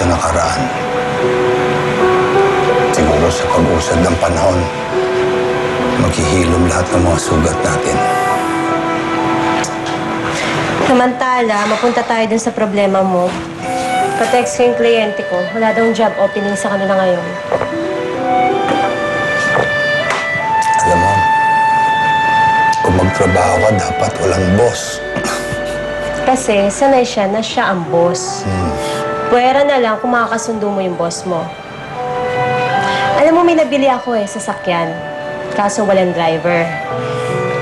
dito nakaraan. Siguro sa pag-usad ng panahon, maghihilom lahat ng mga sugat natin. Samantala, mapunta tayo dun sa problema mo. Ka-text ko yung kliyente ko. Wala daw job opening sa kanila ngayon. Alam mo, kung magtrabaho ka, dapat walang boss. Kasi sanay siya na siya ang boss. Pwera na lang kung makakasundo mo yung boss mo. Alam mo, may nabili ako sasakyan. Kaso walang driver.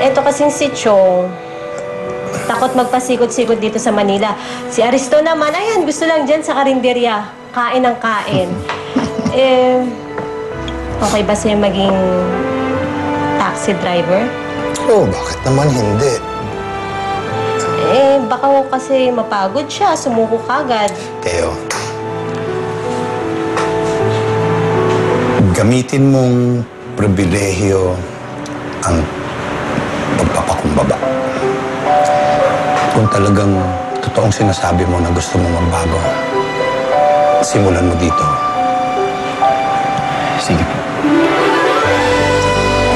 Eto kasing si Chong, takot magpasikot-sikot dito sa Manila. Si Aristo naman, ayan, gusto lang dyan sa karinderya. Kain ng kain. Okay ba sa'yo maging taxi driver? Oo, bakit naman hindi? Baka kasi mapagod siya, sumuko kagad. Teo, gamitin mong pribilehyo ang pagpapakumbaba. Kung talagang totoong sinasabi mo na gusto mo magbago, simulan mo dito. Sige po.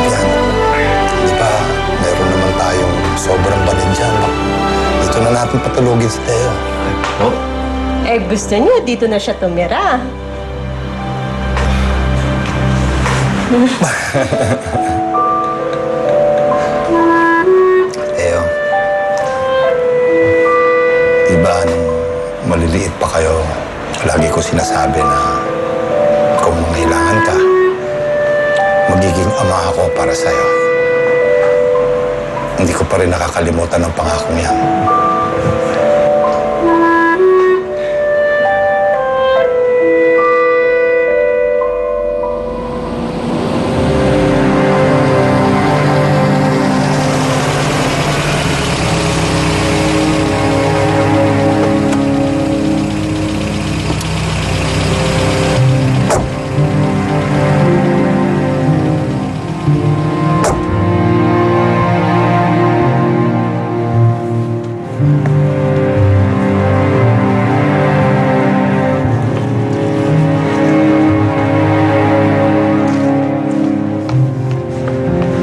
Yan. Di ba, meron naman tayong sobrang balid dyan. Dito na natin patulogin si Teo. Oh? Gusto niyo, dito na siya tumira. Teo, diba nung maliliit pa kayo, lagi ko sinasabi na kung mangailangan ka, magiging ama ako para sa'yo. Hindi ko pa rin nakakalimutan ang pangakong yan.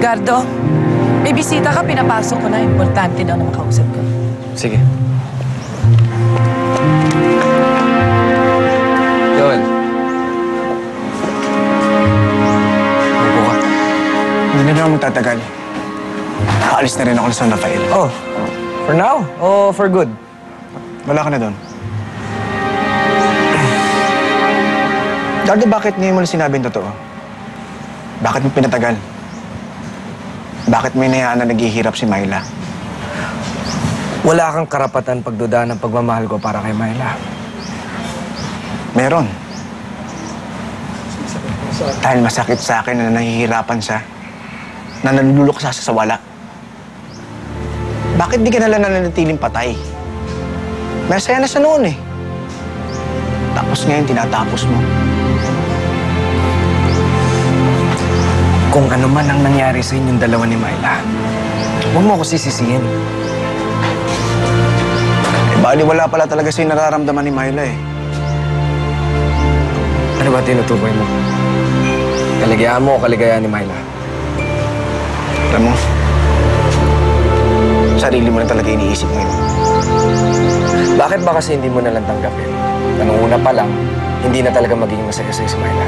Gardo, may bisita ka, pinapasok ko na. Importante daw na makausap ko. Sige. Joel. Upo ka. Hindi na naman magtatagal. Aalis na rin ako sa San Rafael. Oh, for now o for good? Wala ka na doon. Gardo, bakit ngayon mo na sinabing totoo? Bakit mo pinatagal? Bakit may nayaan na naghihirap si Myla? Wala kang karapatan pagduda ng pagmamahal ko para kay Myla. Meron. Dahil masakit sa akin na nahihirapan siya, na naluluksa sa wala. Bakit di ka nalang nananatiling patay? Masaya na siya noon eh. Tapos ngayon, tinatapos mo. Kung ano man ang nangyari sa inyong dalawa ni Myla, huwag mo ako sisisihin. Baliwala pala talaga sa'yo nararamdaman ni Myla eh. Ano ba tinutukoy mo? Kaligayahan mo o kaligayahan ni Myla? Alam mo, sarili mo lang talaga iniisip ngayon. Bakit ba kasi hindi mo nalang tanggapin? Na nung una pa lang, hindi na talaga magiging masaya sa'yo si Myla?